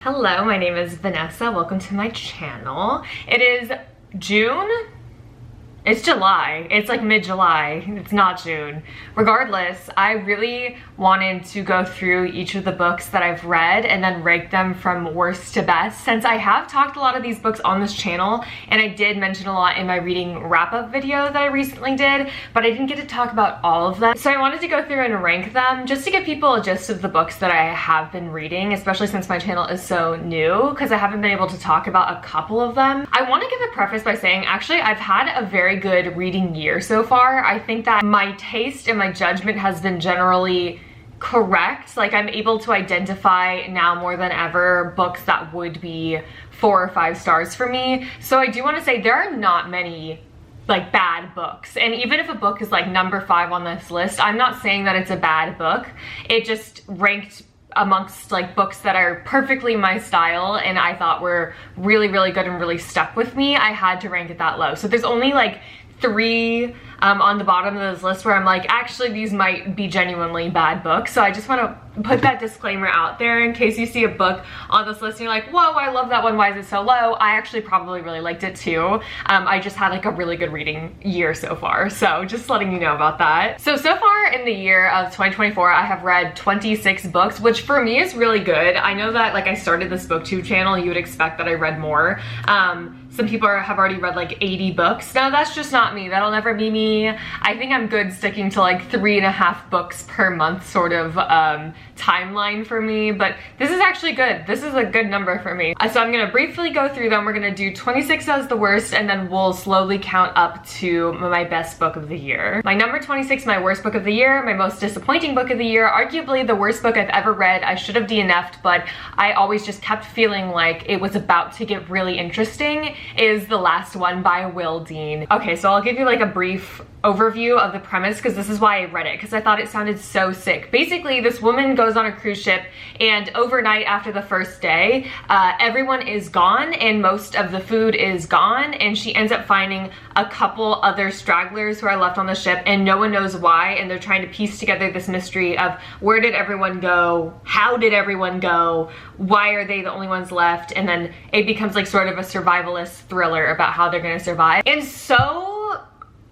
Hello, my name is Vanessa. Welcome to my channel. It is June? It's July. It's like mid-July. It's not June. Regardless, I really wanted to go through each of the books that I've read and then rank them from worst to best, since I have talked a lot of these books on this channel, and I did mention a lot in my reading wrap-up video that I recently did, but I didn't get to talk about all of them. So I wanted to go through and rank them just to give people a gist of the books that I have been reading, especially since my channel is so new, because I haven't been able to talk about a couple of them. I want to give a preface by saying, actually, I've had a very good reading year so far. I think that my taste and my judgment has been generally correct. Like, I'm able to identify now more than ever books that would be 4 or 5 stars for me. So I do want to say there are not many like bad books, and even if a book is like number 5 on this list, I'm not saying that it's a bad book. It just ranked amongst like books that are perfectly my style and I thought were really good and really stuck with me. I had to rank it that low. So there's only like 3 on the bottom of this list where I'm like, actually these might be genuinely bad books. So I just want to put that disclaimer out there in case you see a book on this list and you're like, whoa, I love that one, why is it so low? I actually probably really liked it too. I just had like a really good reading year so far, so just letting you know about that. So far in the year of 2024, I have read 26 books, which for me is really good. I know that like I started this booktube channel, you would expect that I read more. Some people have already read like 80 books. Now that's just not me, that'll never be me. I think I'm good sticking to like 3.5 books per month sort of timeline for me, but this is actually good. This is a good number for me. So I'm gonna briefly go through them. We're gonna do 26 as the worst, and then we'll slowly count up to my best book of the year. My number 26, my worst book of the year, my most disappointing book of the year, arguably the worst book I've ever read. I should have DNF'd, but I always just kept feeling like it was about to get really interesting, is The Last One by Will Dean. Okay, so I'll give you like a brief overview of the premise, because this is why I read it, because I thought it sounded so sick. Basically, this woman goes on a cruise ship, and overnight after the first day, everyone is gone and most of the food is gone, and she ends up finding a couple other stragglers who are left on the ship, and no one knows why, and they're trying to piece together this mystery of where did everyone go, how did everyone go, why are they the only ones left, and then it becomes like sort of a survivalist thriller about how they're gonna survive. And so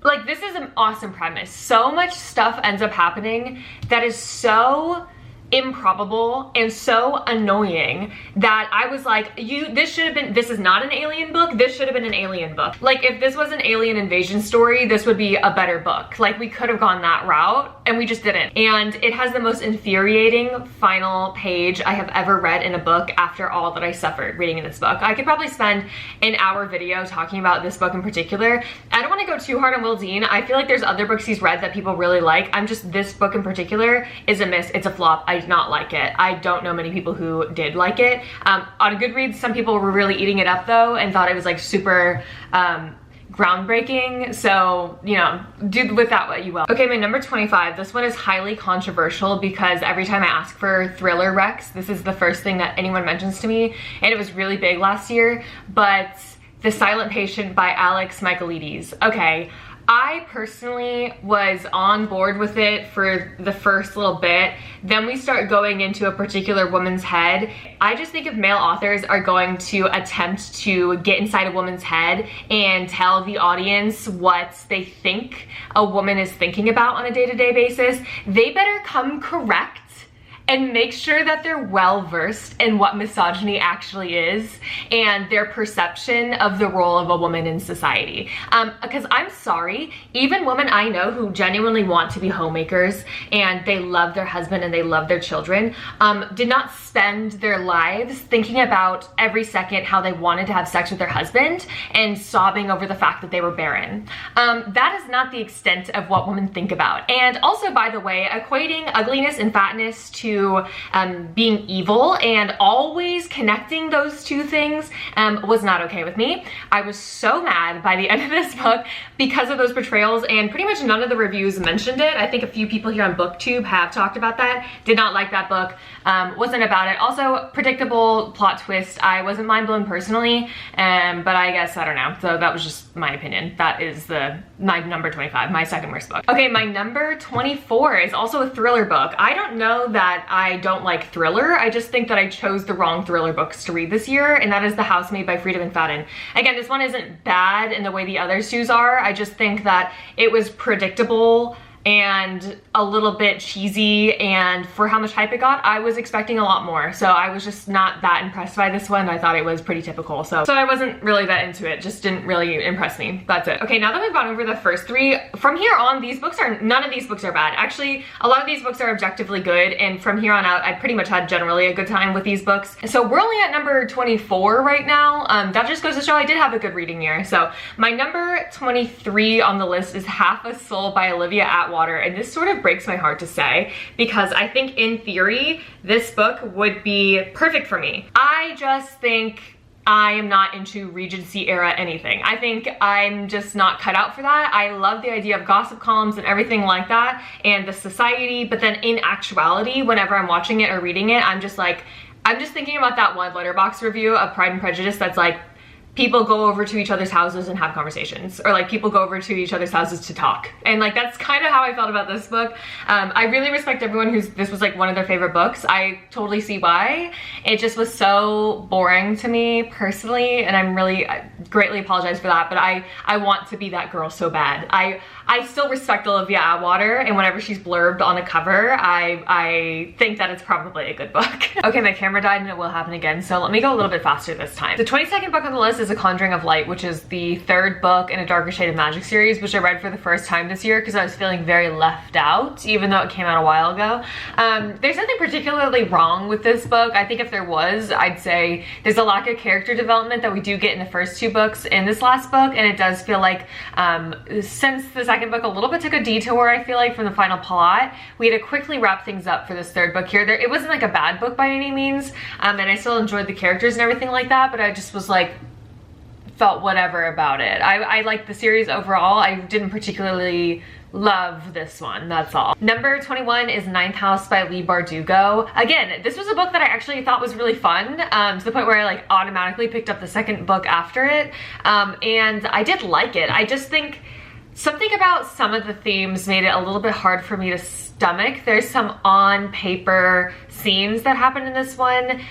like, this is an awesome premise. So much stuff ends up happening that is so improbable and so annoying that I was like, this is not an alien book, this should have been an alien book. Like, if this was an alien invasion story, this would be a better book. Like, we could have gone that route, and we just didn't. And it has the most infuriating final page I have ever read in a book after all that I suffered reading in this book. I could probably spend an hour video talking about this book in particular. I don't want to go too hard on Will Dean. I feel like there's other books he's read that people really like. This book in particular is a miss. It's a flop. I did not like it. I don't know many people who did like it. On Goodreads, some people were really eating it up though and thought it was like super groundbreaking, so you know, do with that what you will. Okay, my number 25, this one is highly controversial because every time I ask for thriller recs, this is the first thing that anyone mentions to me, and it was really big last year, but The Silent Patient by Alex Michaelides. Okay, I personally was on board with it for the first little bit. Then we start going into a particular woman's head. I just think if male authors are going to attempt to get inside a woman's head and tell the audience what they think a woman is thinking about on a day-to-day basis, they better come correct and make sure that they're well versed in what misogyny actually is and their perception of the role of a woman in society. Because I'm sorry, even women I know who genuinely want to be homemakers and they love their husband and they love their children, did not spend their lives thinking about every second how they wanted to have sex with their husband and sobbing over the fact that they were barren. That is not the extent of what women think about. And also, by the way, equating ugliness and fatness to being evil and always connecting those two things was not okay with me. I was so mad by the end of this book because of those portrayals, and pretty much none of the reviews mentioned it. I think a few people here on BookTube have talked about that. Did not like that book. Wasn't about it. Also, predictable plot twist. I wasn't mind blown personally, but I guess, I don't know. So that was just my opinion. That is my number 25, my second worst book. Okay, my number 24 is also a thriller book. I don't know that I don't like thriller. I just think that I chose the wrong thriller books to read this year, and that is The Housemaid by Freida McFadden. Again, this one isn't bad in the way the other twos are. I just think that it was predictable and a little bit cheesy, and for how much hype it got, I was expecting a lot more. So I was just not that impressed by this one. I thought it was pretty typical. So I wasn't really that into it. Just didn't really impress me. That's it. Okay, now that we've gone over the first three, from here on, none of these books are bad. Actually, a lot of these books are objectively good, and from here on out, I pretty much had generally a good time with these books. So we're only at number 24 right now. That just goes to show I did have a good reading year. So my number 23 on the list is Half a Soul by Olivia Atwater. And this sort of breaks my heart to say, because I think in theory, this book would be perfect for me. I just think I am not into Regency era anything. I think I'm just not cut out for that. I love the idea of gossip columns and everything like that, and the society, but then in actuality, whenever I'm watching it or reading it, I'm just thinking about that one Letterboxd review of Pride and Prejudice that's like, people go over to each other's houses and have conversations, or like people go over to each other's houses to talk. And like, that's kind of how I felt about this book. I really respect everyone this was like one of their favorite books. I totally see why. It just was so boring to me personally, and I greatly apologize for that, but I want to be that girl so bad. I still respect Olivia Atwater, and whenever she's blurbed on the cover, I think that it's probably a good book. Okay, my camera died and it will happen again, so let me go a little bit faster this time. The 22nd book on the list is A Conjuring of Light, which is the third book in a Darker Shade of Magic series, which I read for the first time this year because I was feeling very left out, even though it came out a while ago. There's nothing particularly wrong with this book. I think if there was, I'd say there's a lack of character development that we do get in the first two books in this last book, and it does feel like since the second book a little bit took a detour, I feel like, from the final plot, we had to quickly wrap things up for this third book here. It wasn't like a bad book by any means, and I still enjoyed the characters and everything like that, but I just was like, felt whatever about it. I liked the series overall. I didn't particularly love this one, that's all. Number 21 is Ninth House by Leigh Bardugo. Again, this was a book that I actually thought was really fun, to the point where I like automatically picked up the second book after it, and I did like it. I just think something about some of the themes made it a little bit hard for me to stomach. There's some on paper scenes that happen in this one,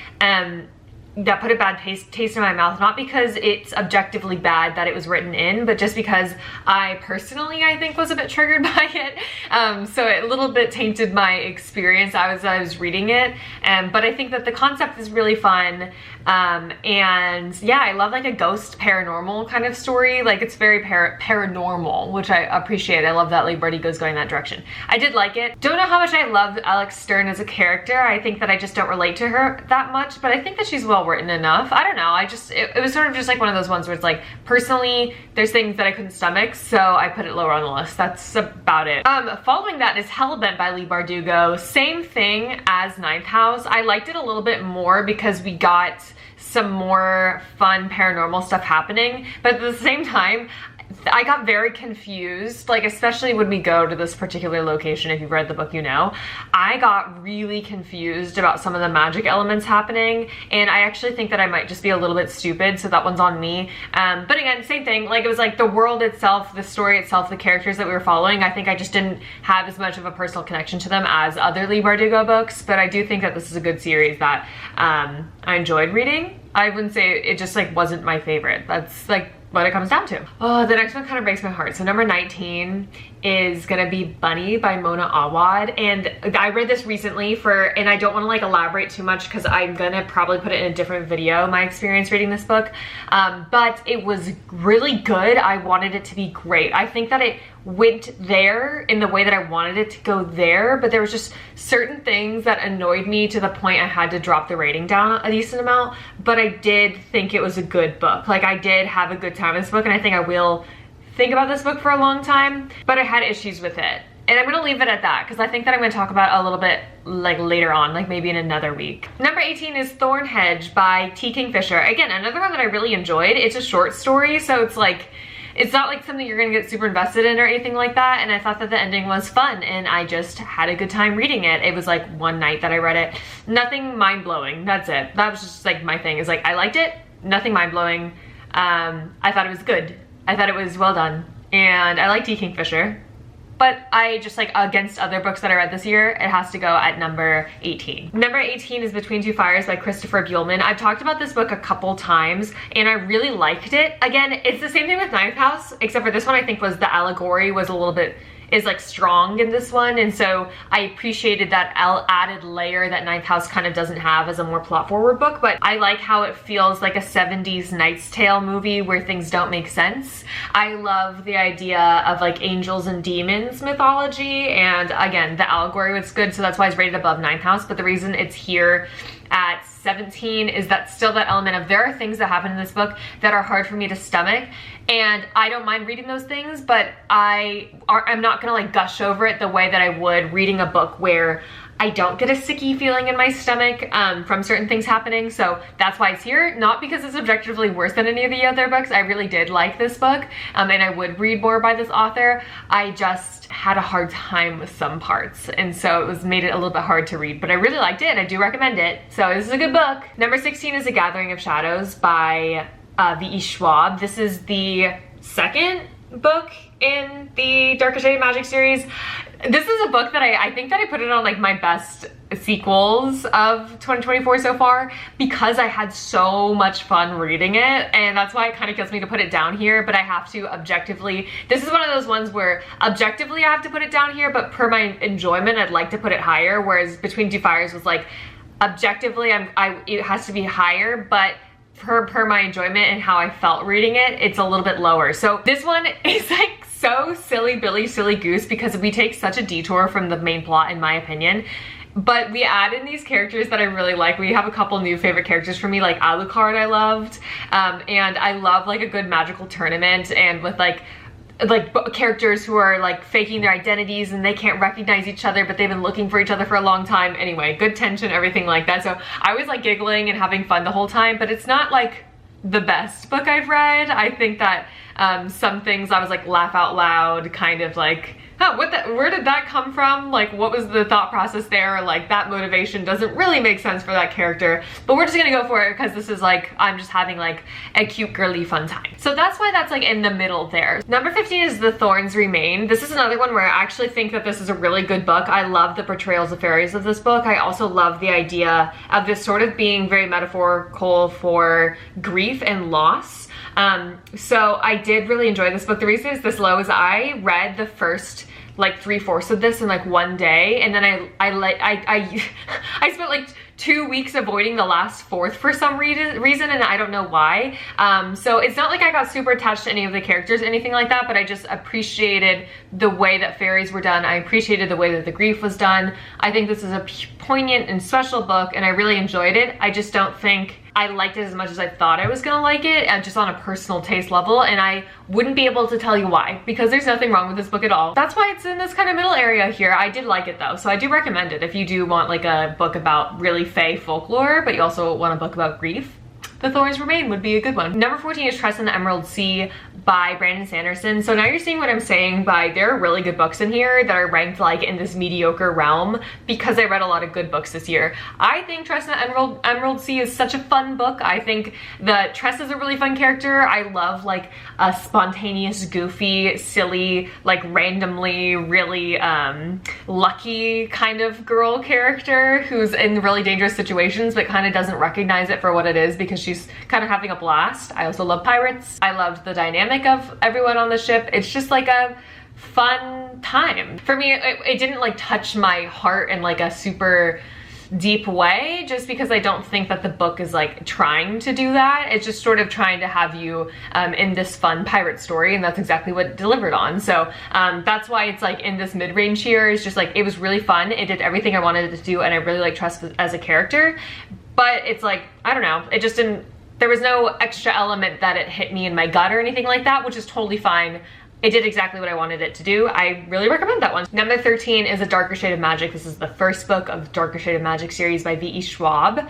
that put a bad taste in my mouth, not because it's objectively bad that it was written in, but just because I personally, I think, was a bit triggered by it. So it a little bit tainted my experience as I was reading it. But I think that the concept is really fun. And yeah, I love like a ghost paranormal kind of story. Like, it's very paranormal, which I appreciate. I love that Leigh Bardugo's going that direction. I did like it. Don't know how much I love Alex Stern as a character. I think that I just don't relate to her that much, but I think that she's well written enough. I don't know. It was sort of just like one of those ones where it's like, personally, there's things that I couldn't stomach, so I put it lower on the list. That's about it. Following that is Hellbent by Leigh Bardugo. Same thing as Ninth House. I liked it a little bit more because we got some more fun paranormal stuff happening, but at the same time, I got very confused, like especially when we go to this particular location. If you've read the book, you know, I got really confused about some of the magic elements happening, and I actually think that I might just be a little bit stupid, so that one's on me. But again, same thing, like it was like the world itself, the story itself, the characters that we were following, I think I just didn't have as much of a personal connection to them as other Leigh Bardugo books, but I do think that this is a good series that I enjoyed reading. I wouldn't say it just like wasn't my favorite. That's like what it comes down to. Oh, the next one kind of breaks my heart. So number 19 is gonna be Bunny by Mona Awad, and I read this recently and I don't want to like elaborate too much because I'm gonna probably put it in a different video, my experience reading this book, but it was really good. I wanted it to be great. I think that it went there in the way that I wanted it to go there, but there was just certain things that annoyed me to the point I had to drop the rating down a decent amount, but I did think it was a good book. Like, I did have a good time with this book, and I think I will think about this book for a long time, but I had issues with it. And I'm gonna leave it at that because I think that I'm gonna talk about it a little bit like later on, like maybe in another week. Number 18 is Thorn Hedge by T. Kingfisher. Again, another one that I really enjoyed. It's a short story, so it's like, it's not like something you're gonna get super invested in or anything like that, and I thought that the ending was fun, and I just had a good time reading it. It was like one night that I read it. Nothing mind-blowing, that's it. That was just like my thing, is like, I liked it, nothing mind-blowing. I thought it was good. I thought it was well done, and I like T. Kingfisher. but I just like, against other books that I read this year, it has to go at number 18. Number 18 is Between Two Fires by Christopher Buehlman. I've talked about this book a couple times and I really liked it. Again, it's the same thing with Ninth House, except for this one I think was the allegory was a little bit, is like strong in this one, and so I appreciated that added layer that Ninth House kind of doesn't have as a more plot forward book. But I like how it feels like a 70s Knight's Tale movie where things don't make sense. I love the idea of like angels and demons mythology, and again, the allegory was good, so that's why it's rated above Ninth House. But the reason it's here at 17 is that still that element of there are things that happen in this book that are hard for me to stomach, and I don't mind reading those things, but I'm not gonna like gush over it the way that I would reading a book where I don't get a sicky feeling in my stomach from certain things happening. So that's why it's here, not because it's objectively worse than any of the other books. I really did like this book, and I would read more by this author. I just had a hard time with some parts, and so it was made it a little bit hard to read, but I really liked it and I do recommend it. So this is a good book. Number 16 is A Gathering of Shadows by V.E. Schwab. This is the second book in the Darker Shade of Magic series. This is a book that I think that I put it on like my best sequels of 2024 so far, because I had so much fun reading it, and that's why it kind of kills me to put it down here. But I have to objectively, this is one of those ones where objectively I have to put it down here, but per my enjoyment I'd like to put it higher, whereas Between Two Fires was like objectively it has to be higher, but per my enjoyment and how I felt reading it, it's a little bit lower. So this one is like so silly Billy silly goose because we take such a detour from the main plot in my opinion, but we add in these characters that I really like. We have a couple new favorite characters for me, like Alucard I loved, and I love like a good magical tournament, and with like characters who are like faking their identities and they can't recognize each other, but they've been looking for each other for a long time. Anyway, good tension, everything like that. So I was like giggling and having fun the whole time, but it's not like the best book I've read. I think that some things I was like laugh out loud, kind of like, oh, where did that come from? Like, what was the thought process there? Like, that motivation doesn't really make sense for that character, but we're just gonna go for it because this is like, I'm just having like a cute girly fun time. So that's why that's like in the middle there. Number 15 is The Thorns Remain. This is another one where I actually think that this is a really good book. I love the portrayals of fairies of this book. I also love the idea of this sort of being very metaphorical for grief and loss. So I did really enjoy this book. The reason it's this low is I read the first like 3/4 of this in like one day, and then I spent like 2 weeks avoiding the last fourth for some reason, and I don't know why. So it's not like I got super attached to any of the characters or anything like that, but I just appreciated the way that fairies were done. I appreciated the way that the grief was done. I think this is a poignant and special book, and I really enjoyed it. I just don't think I liked it as much as I thought I was gonna like it, just on a personal taste level, and I wouldn't be able to tell you why, because there's nothing wrong with this book at all. That's why it's in this kind of middle area here. I did like it though, so I do recommend it if you do want like a book about really fae folklore, but you also want a book about grief. The Thorns Remain would be a good one. Number 14 is Tress in the Emerald Sea by Brandon Sanderson. So now you're seeing what I'm saying by there are really good books in here that are ranked like in this mediocre realm because I read a lot of good books this year. I think Tress in the Emerald Sea is such a fun book. I think that Tress is a really fun character. I love like a spontaneous, goofy, silly, like randomly really lucky kind of girl character who's in really dangerous situations but kind of doesn't recognize it for what it is because she's kind of having a blast. I also love pirates. I loved the dynamic of everyone on the ship. It's just like a fun time. For me, it didn't like touch my heart in like a super deep way, just because I don't think that the book is like trying to do that. It's just sort of trying to have you in this fun pirate story, and that's exactly what it delivered on. So that's why it's like in this mid-range here. It's just like, it was really fun. It did everything I wanted it to do, and I really like Tress as a character. But it's like, I don't know, it just didn't, there was no extra element that it hit me in my gut or anything like that, which is totally fine. It did exactly what I wanted it to do. I really recommend that one. Number 13 is A Darker Shade of Magic. This is the first book of the Darker Shade of Magic series by V.E. Schwab. When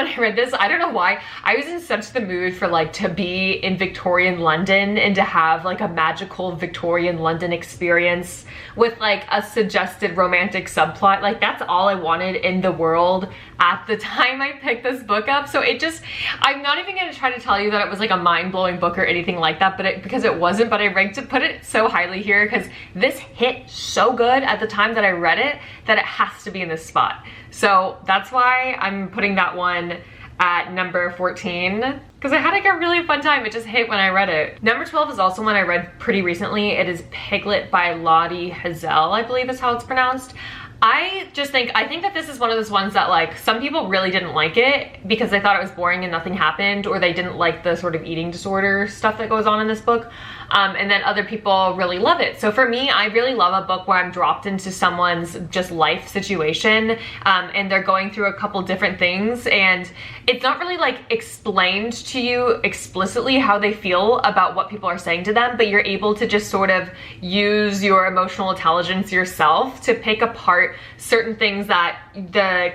I read this, I don't know why, I was in such the mood for like to be in Victorian London and to have like a magical Victorian London experience with like a suggested romantic subplot. Like that's all I wanted in the world at the time I picked this book up. So it just, I'm not even gonna try to tell you that it was like a mind-blowing book or anything like that, but because it wasn't, but I ranked to put it so highly here because this hit so good at the time that I read it that it has to be in this spot. So that's why I'm putting that one at number 14, because I had like a really fun time. It just hit when I read it. Number 12 is also one I read pretty recently. It is Piglet by Lottie Hazell, I believe is how it's pronounced. I think that this is one of those ones that like some people really didn't like it because they thought it was boring and nothing happened, or they didn't like the sort of eating disorder stuff that goes on in this book. And then other people really love it. So for me, I really love a book where I'm dropped into someone's just life situation, and they're going through a couple different things, and it's not really like explained to you explicitly how they feel about what people are saying to them, but you're able to just sort of use your emotional intelligence yourself to pick apart certain things that the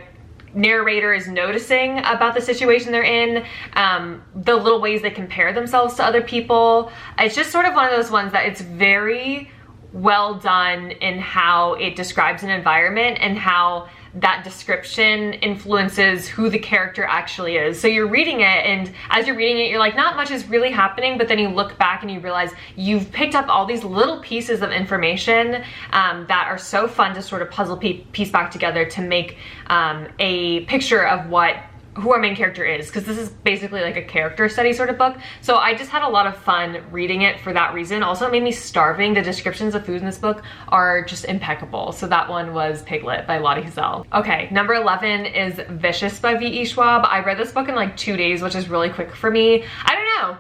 narrator is noticing about the situation they're in, the little ways they compare themselves to other people. It's just sort of one of those ones that it's very well done in how it describes an environment and how that description influences who the character actually is. So you're reading it, and as you're reading it, you're like, not much is really happening, but then you look back and you realize you've picked up all these little pieces of information that are so fun to sort of puzzle piece back together to make a picture of who our main character is, because this is basically like a character study sort of book. So I just had a lot of fun reading it for that reason. Also, it made me starving. The descriptions of food in this book are just impeccable. So that one was Piglet by Lottie Hazell. Okay, number 11 is Vicious by V.E. Schwab. I read this book in like 2 days, which is really quick for me. I don't know,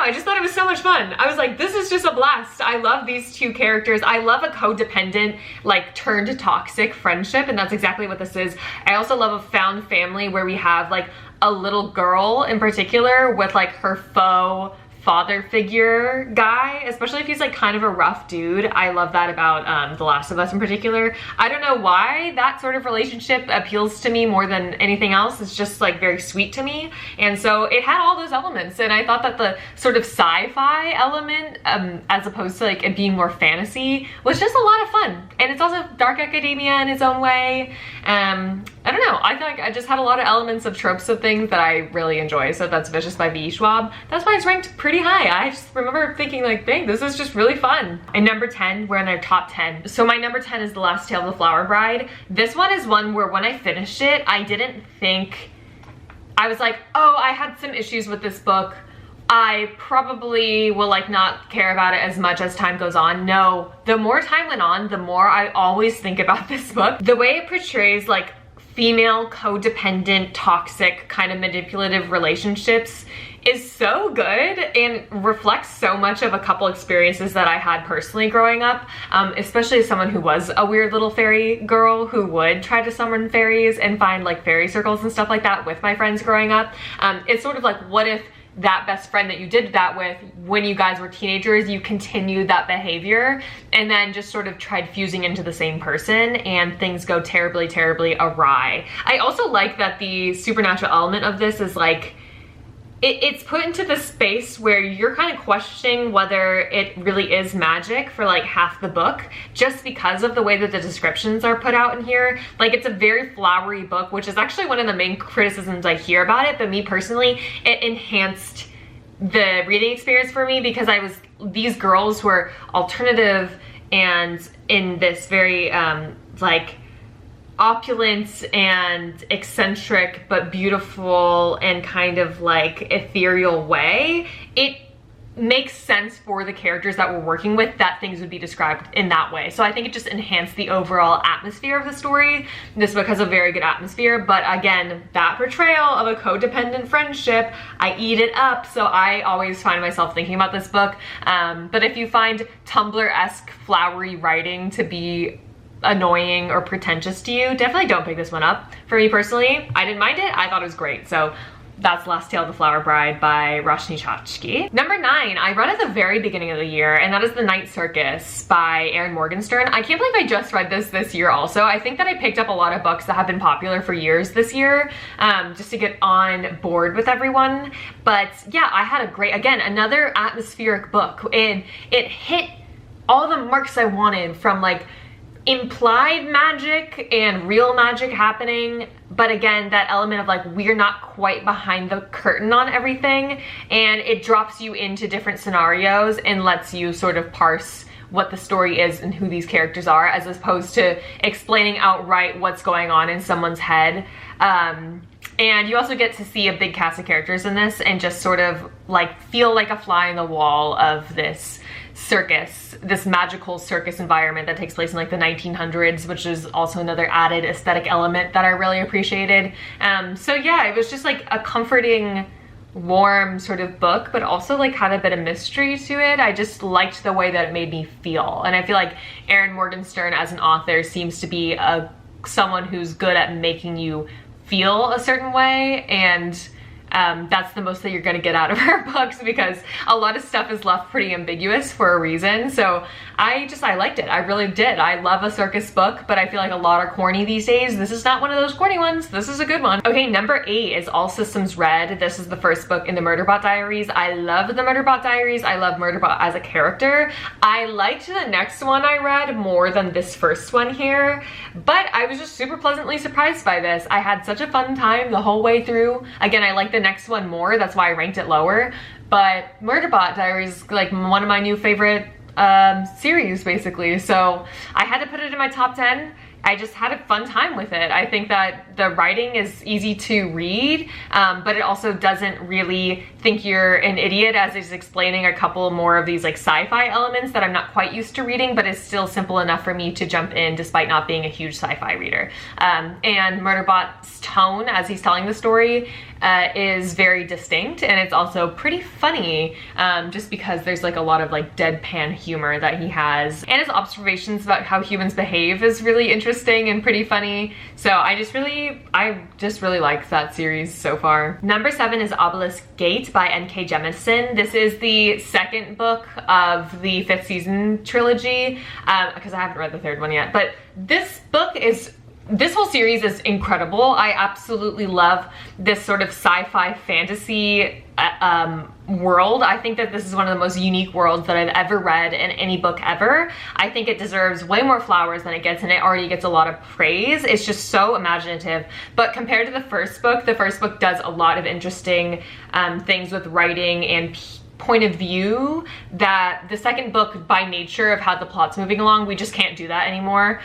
I just thought it was so much fun. I was like, this is just a blast. I love these two characters. I love a codependent, like turned toxic friendship, and that's exactly what this is. I also love a found family where we have like a little girl in particular with like her faux father figure guy, especially if he's like kind of a rough dude. I love that about The Last of Us in particular. I don't know why that sort of relationship appeals to me more than anything else. It's just like very sweet to me. And so it had all those elements, and I thought that the sort of sci-fi element, as opposed to like it being more fantasy, was just a lot of fun. And it's also dark academia in its own way. I don't know, I feel like I just had a lot of elements of tropes of things that I really enjoy. So that's Vicious by V.E. Schwab. That's why it's ranked pretty high. I just remember thinking like, dang, this is just really fun. And number 10, we're in their top 10. So my number 10 is The Last Tale of the Flower Bride. This one is one where when I finished it, I didn't think, I was like, oh, I had some issues with this book. I probably will like not care about it as much as time goes on. No, the more time went on, the more I always think about this book. The way it portrays like female codependent, toxic, kind of manipulative relationships is so good and reflects so much of a couple experiences that I had personally growing up, especially as someone who was a weird little fairy girl who would try to summon fairies and find like fairy circles and stuff like that with my friends growing up. It's sort of like, what if that best friend that you did that with when you guys were teenagers, you continued that behavior and then just sort of tried fusing into the same person and things go terribly, terribly awry. I also like that the supernatural element of this is like, it's put into the space where you're kind of questioning whether it really is magic for like half the book, just because of the way that the descriptions are put out in here. Like, it's a very flowery book, which is actually one of the main criticisms I hear about it, but me personally, it enhanced the reading experience for me because these girls were alternative and in this very like opulent and eccentric but beautiful and kind of like ethereal way. It makes sense for the characters that we're working with that things would be described in that way. So I think it just enhanced the overall atmosphere of the story. This book has a very good atmosphere, but again, that portrayal of a codependent friendship, I eat it up. So I always find myself thinking about this book. But if you find Tumblr-esque flowery writing to be annoying or pretentious to you, definitely don't pick this one up. For me personally, I didn't mind it. I thought it was great. So that's Last Tale of the Flower Bride by Roshni Chachki. Number 9, I read at the very beginning of the year, and that is The Night Circus by Erin Morgenstern. I can't believe I just read this year also. I think that I picked up a lot of books that have been popular for years this year, just to get on board with everyone. But yeah, I had a great, again, another atmospheric book, and it hit all the marks I wanted from like implied magic and real magic happening, but again, that element of like, we're not quite behind the curtain on everything, and it drops you into different scenarios and lets you sort of parse what the story is and who these characters are, as opposed to explaining outright what's going on in someone's head. And you also get to see a big cast of characters in this and just sort of like feel like a fly in the wall of this circus, this magical circus environment that takes place in like the 1900s, which is also another added aesthetic element that I really appreciated. So yeah, it was just like a comforting, warm sort of book, but also like had a bit of mystery to it. I just liked the way that it made me feel. And I feel like Erin Morgenstern as an author seems to be someone who's good at making you feel a certain way, and that's the most that you're gonna get out of her books, because a lot of stuff is left pretty ambiguous for a reason. So I liked it. I really did. I love a circus book, but I feel like a lot are corny these days. This is not one of those corny ones. This is a good one. Okay, number 8 is All Systems Red. This is the first book in the Murderbot Diaries. I love the Murderbot Diaries. I love Murderbot as a character. I liked the next one I read more than this first one here, but I was just super pleasantly surprised by this. I had such a fun time the whole way through. Again, I like the next one more. That's why I ranked it lower. But Murderbot Diaries is like one of my new favorite series, basically. So I had to put it in my top 10. I just had a fun time with it. I think that the writing is easy to read, but it also doesn't really think you're an idiot, as it's explaining a couple more of these like sci-fi elements that I'm not quite used to reading, but it's still simple enough for me to jump in despite not being a huge sci-fi reader. And Murderbot's tone as he's telling the story is very distinct, and it's also pretty funny, just because there's like a lot of like deadpan humor that he has, and his observations about how humans behave is really interesting and pretty funny. So I just really liked that series so far. Number 7 is Obelisk Gate by N.K. Jemisin. This is the second book of the 5th season trilogy, because I haven't read the 3rd one yet, but this whole series is incredible. I absolutely love this sort of sci-fi fantasy world. I think that this is one of the most unique worlds that I've ever read in any book ever. I think it deserves way more flowers than it gets, and it already gets a lot of praise. It's just so imaginative. But compared to the first book does a lot of interesting things with writing and point of view that the second book, by nature of how the plot's moving along, we just can't do that anymore.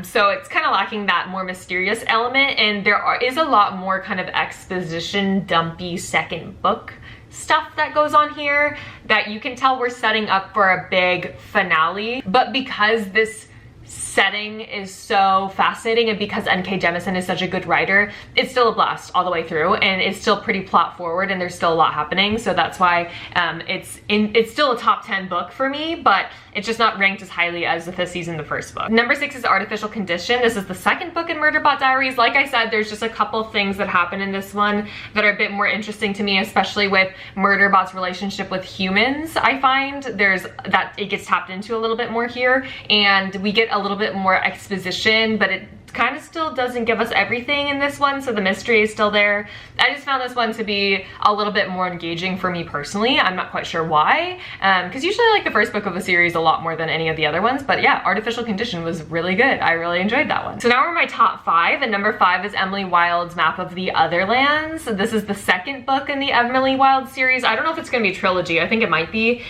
So it's kind of lacking that more mysterious element, and there is a lot more kind of exposition dumpy second book stuff that goes on here that you can tell we're setting up for a big finale. But because this setting is so fascinating, and because N.K. Jemisin is such a good writer, it's still a blast all the way through, and it's still pretty plot forward, and there's still a lot happening. So that's why it's still a top 10 book for me, but it's just not ranked as highly as the 5th season, the first book. Number 6 is Artificial Condition. This is the second book in Murderbot Diaries. Like I said, there's just a couple things that happen in this one that are a bit more interesting to me, especially with Murderbot's relationship with humans. I find it gets tapped into a little bit more here, and we get a little bit more exposition, but it kind of still doesn't give us everything in this one, so the mystery is still there. I just found this one to be a little bit more engaging for me personally. I'm not quite sure why, because usually I like the first book of a series a lot more than any of the other ones, but yeah, Artificial Condition was really good. I really enjoyed that one. So now we're in my top 5, and number 5 is Emily Wilde's Map of the Otherlands. This is the second book in the Emily Wilde series. I don't know if it's gonna be a trilogy. I think it might be.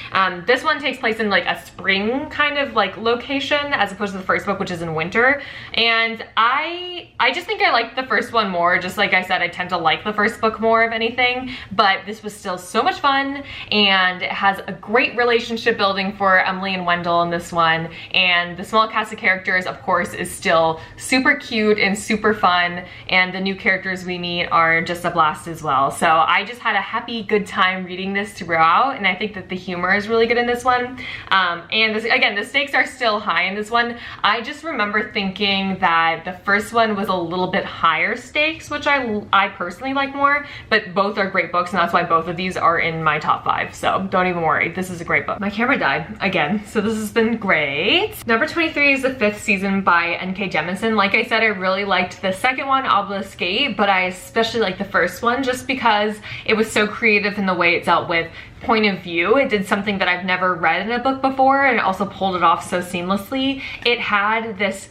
This one takes place in like a spring kind of like location, as opposed to the first book, which is in winter. And I just think I liked the first one more. Just like I said, I tend to like the first book more of anything, but this was still so much fun, and it has a great relationship building for Emily and Wendell in this one, and the small cast of characters, of course, is still super cute and super fun, and the new characters we meet are just a blast as well. So I just had a happy, good time reading this throughout, and I think that the humor is really good in this one. And again, the stakes are still high in this one. I just remember thinking that that the first one was a little bit higher stakes, which I personally like more, but both are great books, and that's why both of these are in my top 5. So don't even worry, this is a great book. My camera died again, so this has been great. Number 23 is the 5th season by N.K. Jemisin. Like I said, I really liked the second one, Obelisk Gate, but I especially liked the first one just because it was so creative in the way it dealt with point of view. It did something that I've never read in a book before, and it also pulled it off so seamlessly. It had this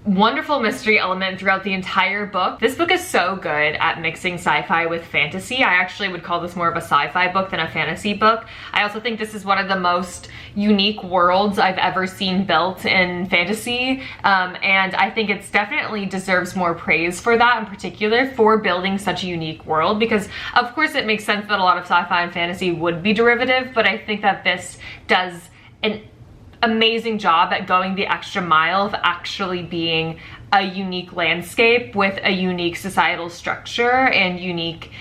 wonderful mystery element throughout the entire book. This book is so good at mixing sci-fi with fantasy. I actually would call this more of a sci-fi book than a fantasy book. I also think this is one of the most unique worlds I've ever seen built in fantasy, and I think it's definitely deserves more praise for that, in particular for building such a unique world, because of course it makes sense that a lot of sci-fi and fantasy would be derivative, but I think that this does an amazing job at going the extra mile of actually being a unique landscape with a unique societal structure and unique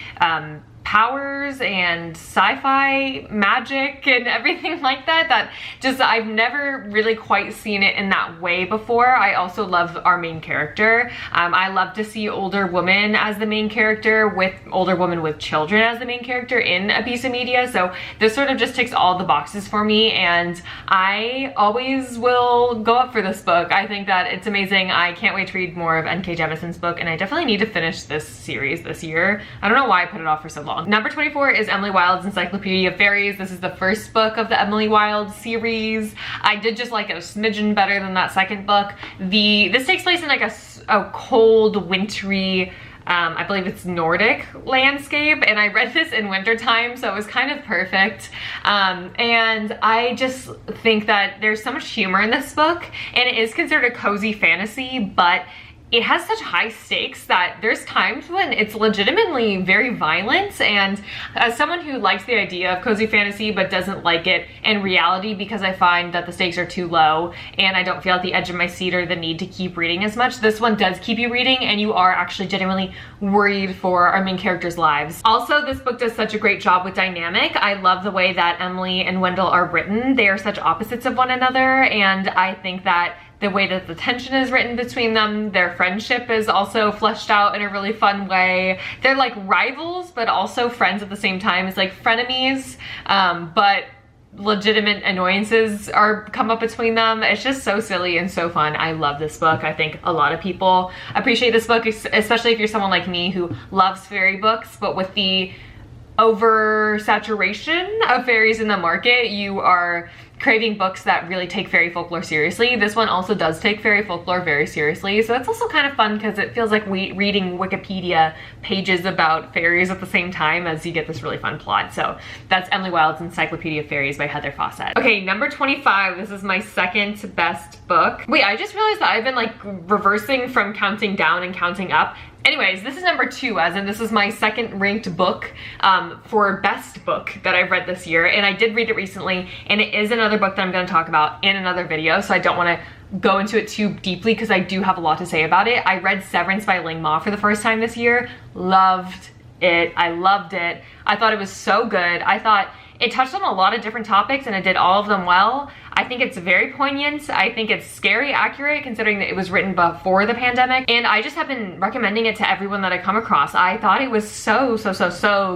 powers and sci-fi magic and everything like that, that just I've never really quite seen it in that way before. I also love our main character. I love to see older woman as the main character, with older woman with children as the main character in a piece of media, so this sort of just ticks all the boxes for me, and I always will go up for this book. I think that it's amazing. I can't wait to read more of N.K. Jemisin's book, and I definitely need to finish this series this year. I don't know why I put it off for so long. Number 24 is Emily Wilde's Encyclopedia of Fairies. This is the first book of the Emily Wilde series. I did just like it a smidgen better than that second book. This takes place in like a cold, wintry, I believe it's Nordic landscape, and I read this in wintertime, so it was kind of perfect. And I just think that there's so much humor in this book, and it is considered a cozy fantasy, but it has such high stakes that there's times when it's legitimately very violent, and as someone who likes the idea of cozy fantasy but doesn't like it in reality because I find that the stakes are too low and I don't feel at the edge of my seat or the need to keep reading as much, this one does keep you reading and you are actually genuinely worried for our main characters' lives. Also, this book does such a great job with dynamic. I love the way that Emily and Wendell are written. They are such opposites of one another, and I think that the way that the tension is written between them, their friendship is also fleshed out in a really fun way. They're like rivals, but also friends at the same time. It's like frenemies, but legitimate annoyances come up between them. It's just so silly and so fun. I love this book. I think a lot of people appreciate this book, especially if you're someone like me who loves fairy books, but with the oversaturation of fairies in the market, you are craving books that really take fairy folklore seriously. This one also does take fairy folklore very seriously, so it's also kind of fun because it feels like reading Wikipedia pages about fairies at the same time as you get this really fun plot. So that's Emily Wilde's Encyclopedia of Fairies by Heather Fawcett. Okay, number 25, this is my second best book. Wait, I just realized that I've been like reversing from counting down and counting up. Anyways, this is number 2, as in this is my second ranked book for best book that I've read this year, and I did read it recently, and it is another book that I'm going to talk about in another video, so I don't want to go into it too deeply because I do have a lot to say about it. I read Severance by Ling Ma for the first time this year. Loved it. I loved it. I thought it was so good. I thought it touched on a lot of different topics and it did all of them well. I think it's very poignant. I think it's scary accurate considering that it was written before the pandemic, and I just have been recommending it to everyone that I come across. I thought it was so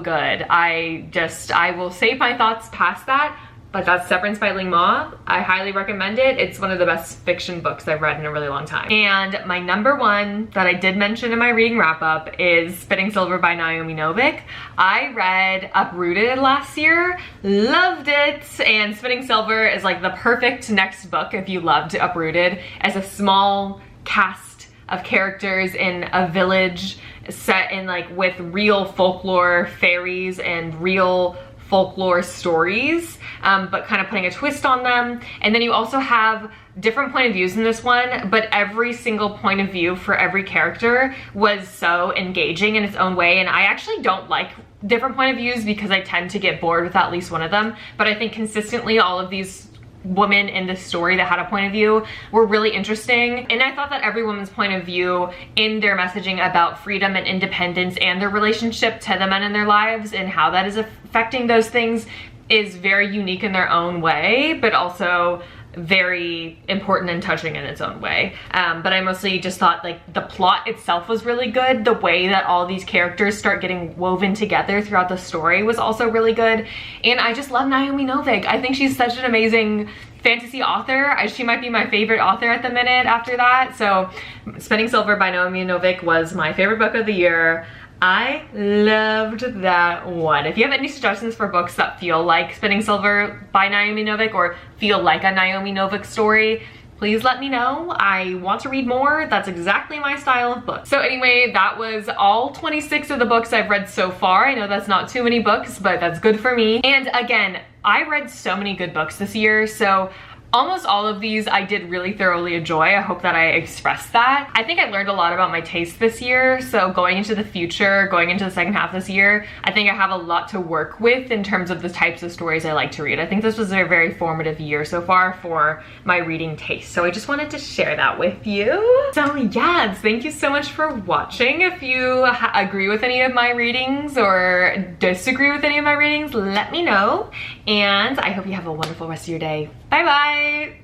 good. I will save my thoughts past that, but that's Severance by Ling Ma. I highly recommend it. It's one of the best fiction books I've read in a really long time. And my number 1 that I did mention in my reading wrap up is Spitting Silver by Naomi Novik. I read Uprooted last year, loved it, and Spitting Silver is like the perfect next book if you loved Uprooted, as a small cast of characters in a village set in like with real folklore fairies and real folklore stories, but kind of putting a twist on them. And then you also have different point of views in this one, but every single point of view for every character was so engaging in its own way. And I actually don't like different point of views because I tend to get bored with at least one of them, but I think consistently all of these women in this story that had a point of view were really interesting, and I thought that every woman's point of view in their messaging about freedom and independence and their relationship to the men in their lives and how that is affecting those things is very unique in their own way, but also very important and touching in its own way. But I mostly just thought like the plot itself was really good. The way that all these characters start getting woven together throughout the story was also really good. And I just love Naomi Novik. I think she's such an amazing fantasy author. She might be my favorite author at the minute after that. So Spinning Silver by Naomi Novik was my favorite book of the year. I loved that one. If you have any suggestions for books that feel like Spinning Silver by Naomi Novik or feel like a Naomi Novik story, please let me know. I want to read more. That's exactly my style of book. So anyway, that was all 26 of the books I've read so far. I know that's not too many books, but that's good for me. And again, I read so many good books this year, so almost all of these I did really thoroughly enjoy. I hope that I expressed that. I think I learned a lot about my taste this year, so going into the future, going into the second half this year, I think I have a lot to work with in terms of the types of stories I like to read. I think this was a very formative year so far for my reading taste, so I just wanted to share that with you. So yes, thank you so much for watching. If you agree with any of my readings or disagree with any of my readings, let me know, and I hope you have a wonderful rest of your day. Bye bye!